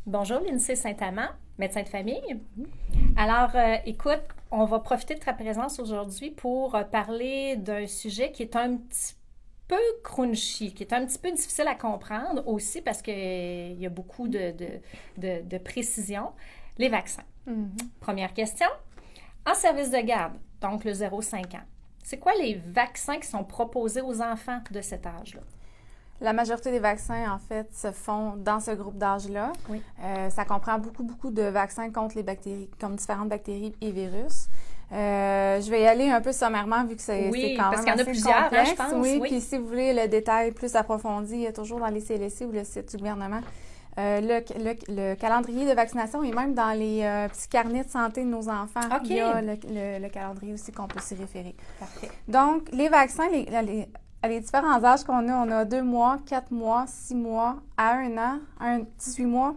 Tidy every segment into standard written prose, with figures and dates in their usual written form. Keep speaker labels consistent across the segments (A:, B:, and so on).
A: Bonjour, Lindsay Saint-Amand, médecin de famille. Alors, écoute, on va profiter de ta présence aujourd'hui pour parler d'un sujet qui est un petit peu crunchy, qui est un petit peu difficile à comprendre aussi parce qu'il y a beaucoup de précision. Les vaccins. Première question. En service de garde, donc le 0-5 ans, c'est quoi les vaccins qui sont proposés aux enfants de cet âge-là?
B: La majorité des vaccins, en fait, se font dans ce groupe d'âge-là.
A: Oui.
B: Ça comprend beaucoup de vaccins contre les bactéries, comme différentes bactéries et virus. Je vais y aller un peu sommairement, vu que c'est quand
A: parce
B: même
A: qu'il y en a
B: assez
A: plusieurs,
B: complexe.
A: là, je pense.
B: Oui,
A: Oui.
B: puis si vous voulez le détail plus approfondi, il y a toujours dans les CLSC ou le site du gouvernement. Le calendrier de vaccination est même dans les petits carnets de santé de nos enfants.
A: OK.
B: Il y a le calendrier aussi qu'on peut s'y référer.
A: Parfait.
B: Donc, les vaccins, à les différents âges qu'on a, on a 2 mois, 4 mois, 6 mois, à 1 an, 18 mois.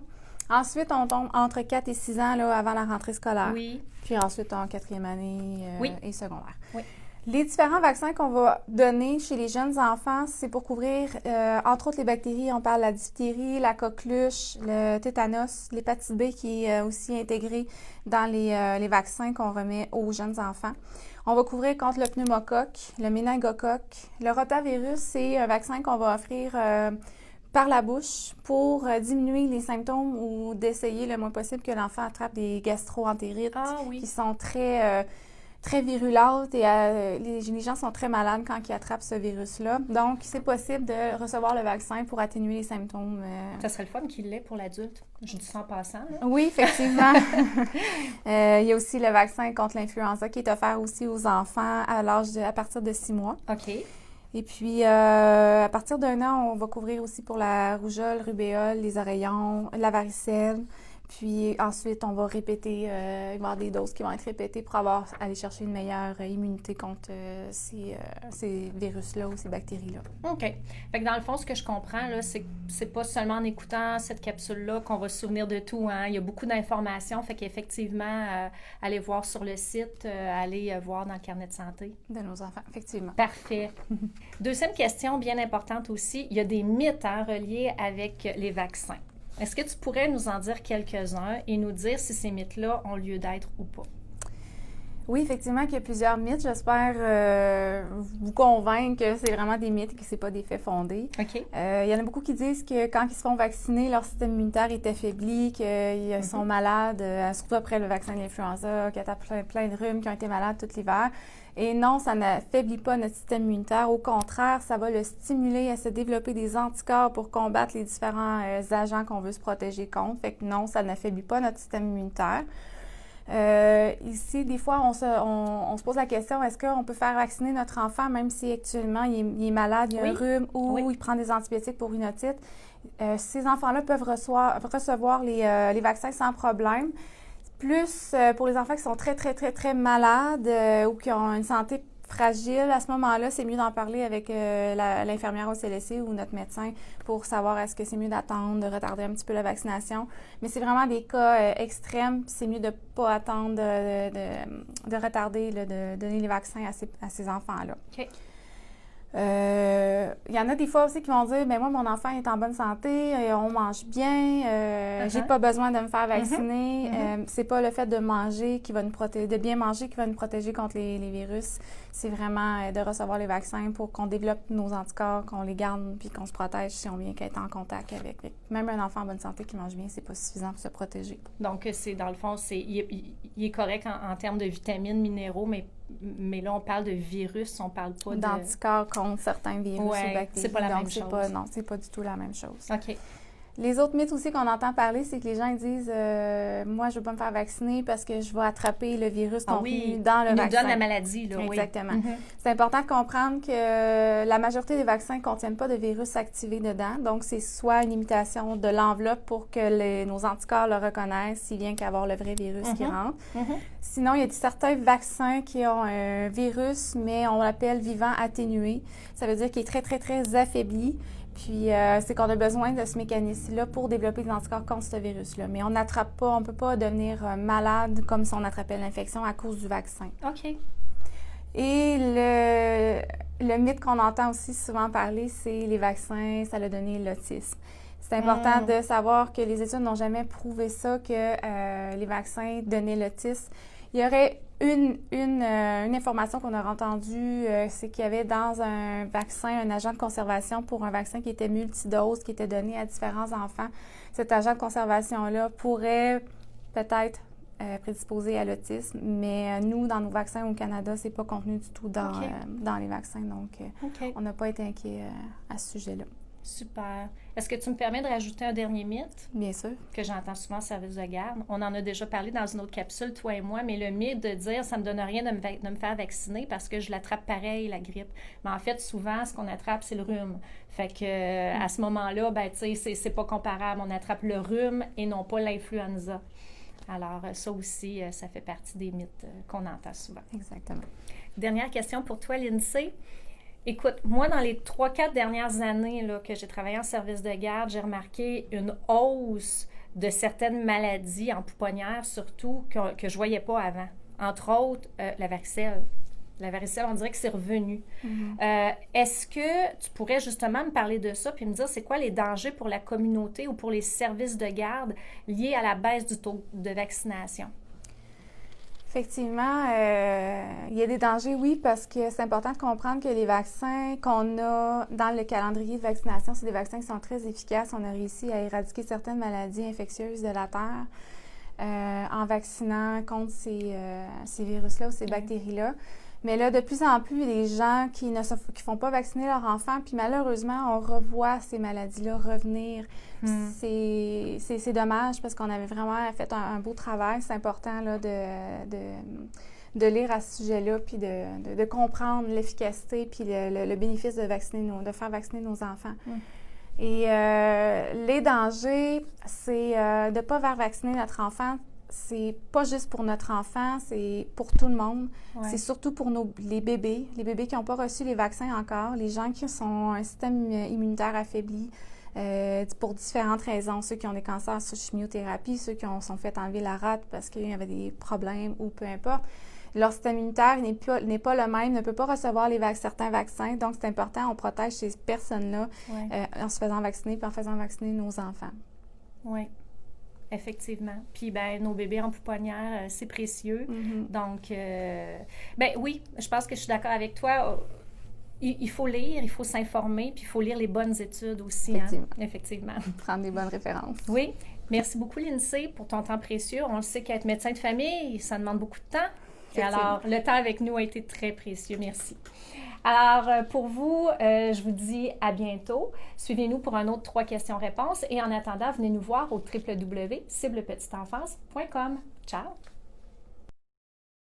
B: Ensuite, on tombe entre 4 et 6 ans là, avant la rentrée scolaire.
A: Oui.
B: Puis ensuite, en quatrième année
A: Oui.
B: et secondaire.
A: Oui.
B: Les différents vaccins qu'on va donner chez les jeunes enfants, c'est pour couvrir, entre autres, les bactéries. On parle de la diphtérie, la coqueluche, le tétanos, l'hépatite B qui est aussi intégrée dans les vaccins qu'on remet aux jeunes enfants. On va couvrir contre le pneumocoque, le méningocoque. Le rotavirus, c'est un vaccin qu'on va offrir par la bouche pour diminuer les symptômes ou d'essayer le moins possible que l'enfant attrape des gastro-entérites qui sont très virulentes et les gens sont très malades quand ils attrapent ce virus-là. Donc, c'est possible de recevoir le vaccin pour atténuer les symptômes.
A: Ça serait le fun qu'il l'ait pour l'adulte. Je dis ça en passant. Là.
B: Oui, effectivement. Il y a aussi le vaccin contre l'influenza qui est offert aussi aux enfants à partir de 6 mois.
A: OK.
B: Et puis, à partir d'1 an, on va couvrir aussi pour la rougeole, rubéole, les oreillons, la varicelle. Puis ensuite, on va répéter, il va y avoir des doses qui vont être répétées pour aller chercher une meilleure immunité contre ces virus-là ou ces bactéries-là.
A: OK. Fait que dans le fond, ce que je comprends, là, c'est pas seulement en écoutant cette capsule-là qu'on va se souvenir de tout. Hein? Il y a beaucoup d'informations. Fait qu'effectivement, aller voir sur le site, aller voir dans le carnet de santé.
B: De nos enfants, effectivement.
A: Parfait. Deuxième question, bien importante aussi, il y a des mythes reliés avec les vaccins. Est-ce que tu pourrais nous en dire quelques-uns et nous dire si ces mythes-là ont lieu d'être ou pas?
B: Oui, effectivement, qu'il y a plusieurs mythes. J'espère vous convaincre que c'est vraiment des mythes et que ce n'est pas des faits fondés.
A: OK.
B: Il y en a beaucoup qui disent que quand ils se font vacciner, leur système immunitaire est affaibli, qu'ils sont malades, surtout après le vaccin de l'influenza, qu'il y a plein de rhumes qui ont été malades tout l'hiver. Et non, ça n'affaiblit pas notre système immunitaire. Au contraire, ça va le stimuler à se développer des anticorps pour combattre les différents agents qu'on veut se protéger contre. Fait que non, ça n'affaiblit pas notre système immunitaire. Ici, des fois, on se pose la question, est-ce qu'on peut faire vacciner notre enfant même si actuellement il est malade, il a un rhume ou il prend des antibiotiques pour une otite? Ces enfants-là peuvent recevoir les vaccins sans problème. Plus pour les enfants qui sont très malades ou qui ont une santé fragile, à ce moment-là, c'est mieux d'en parler avec l'infirmière au CLSC ou notre médecin pour savoir est-ce que c'est mieux d'attendre, de retarder un petit peu la vaccination. Mais c'est vraiment des cas extrêmes, c'est mieux de ne pas attendre, de retarder, de donner les vaccins à ces enfants-là.
A: OK.
B: Il y en a des fois aussi qui vont dire, ben moi, mon enfant est en bonne santé, on mange bien, j'ai pas besoin de me faire vacciner. C'est pas le fait de manger qui va nous protéger, de bien manger qui va nous protéger contre les virus. C'est vraiment de recevoir les vaccins pour qu'on développe nos anticorps, qu'on les garde puis qu'on se protège si on vient qu'être en contact avec. Même un enfant en bonne santé qui mange bien, c'est pas suffisant pour se protéger.
A: Donc, dans le fond, il est correct en termes de vitamines, minéraux, mais là, on parle de virus, on parle pas
B: d'anticorps contre certains virus ou bactéries.
A: C'est pas la même chose.
B: Non, c'est pas du tout la même chose.
A: OK.
B: Les autres mythes aussi qu'on entend parler, c'est que les gens disent moi, je veux pas me faire vacciner parce que je vais attraper le virus contenu dans le vaccin.
A: Ils nous donnent la maladie, là.
B: Exactement. C'est important de comprendre que la majorité des vaccins ne contiennent pas de virus activé dedans. Donc, c'est soit une imitation de l'enveloppe pour que nos anticorps le reconnaissent, s'il vient qu'avoir le vrai virus qui rentre. Sinon, il y a certains vaccins qui ont un virus, mais on l'appelle vivant atténué. Ça veut dire qu'il est très affaibli. Puis, c'est qu'on a besoin de ce mécanisme-là pour développer des anticorps contre ce virus-là. Mais on n'attrape pas, on ne peut pas devenir malade comme si on attrapait l'infection à cause du vaccin.
A: OK.
B: Et le mythe qu'on entend aussi souvent parler, c'est les vaccins, ça a donné l'autisme. C'est important de savoir que les études n'ont jamais prouvé ça, que les vaccins donnaient l'autisme. Il y aurait une information qu'on a entendue, c'est qu'il y avait dans un vaccin un agent de conservation pour un vaccin qui était multidose, qui était donné à différents enfants. Cet agent de conservation-là pourrait peut-être prédisposer à l'autisme, mais nous, dans nos vaccins au Canada, c'est pas contenu du tout dans les vaccins, donc on n'a pas été inquiets à ce sujet-là.
A: Super. Est-ce que tu me permets de rajouter un dernier mythe?
B: Bien sûr.
A: Que j'entends souvent au service de garde. On en a déjà parlé dans une autre capsule, toi et moi, mais le mythe de dire ça ne me donne rien de me faire vacciner parce que je l'attrape pareil, la grippe. Mais en fait, souvent, ce qu'on attrape, c'est le rhume. Fait que à ce moment-là, ben, tu sais, c'est pas comparable. On attrape le rhume et non pas l'influenza. Alors, ça aussi, ça fait partie des mythes qu'on entend souvent.
B: Exactement.
A: Dernière question pour toi, Lindsay. Écoute, moi, dans les 3-4 dernières années là, que j'ai travaillé en service de garde, j'ai remarqué une hausse de certaines maladies en pouponnière, surtout, que je ne voyais pas avant. Entre autres, la varicelle. La varicelle, on dirait que c'est revenu. Est-ce que tu pourrais justement me parler de ça puis me dire c'est quoi les dangers pour la communauté ou pour les services de garde liés à la baisse du taux de vaccination?
B: Effectivement, il y a des dangers, oui, parce que c'est important de comprendre que les vaccins qu'on a dans le calendrier de vaccination, c'est des vaccins qui sont très efficaces. On a réussi à éradiquer certaines maladies infectieuses de la Terre en vaccinant contre ces virus-là ou ces bactéries-là. Mais là, de plus en plus, il y a des gens qui ne font pas vacciner leurs enfants, puis malheureusement, on revoit ces maladies-là revenir. C'est dommage parce qu'on avait vraiment fait un beau travail. C'est important là, de lire à ce sujet-là, puis de comprendre l'efficacité, puis le bénéfice de faire vacciner nos enfants. Et les dangers, c'est de ne pas faire vacciner notre enfant. C'est pas juste pour notre enfant, c'est pour tout le monde. Ouais. C'est surtout pour les bébés qui n'ont pas reçu les vaccins encore, les gens qui ont un système immunitaire affaibli pour différentes raisons, ceux qui ont des cancers sous chimiothérapie, ceux qui sont fait enlever la rate parce qu'il y avait des problèmes ou peu importe. Leur système immunitaire n'est pas le même, ne peut pas recevoir certains vaccins. Donc, c'est important, on protège ces personnes-là en se faisant vacciner puis en faisant vacciner nos enfants.
A: Oui. Effectivement. Puis, ben nos bébés en pouponnière, c'est précieux. Donc, ben oui, je pense que je suis d'accord avec toi. Il faut lire, il faut s'informer, puis il faut lire les bonnes études aussi. Effectivement.
B: Prendre des bonnes références.
A: Oui. Merci beaucoup, Lindsay, pour ton temps précieux. On le sait qu'être médecin de famille, ça demande beaucoup de temps. Et alors, le temps avec nous a été très précieux. Merci. Alors, pour vous, je vous dis à bientôt. Suivez-nous pour un autre 3 questions-réponses. Et en attendant, venez nous voir au www.ciblepetiteenfance.com. Ciao!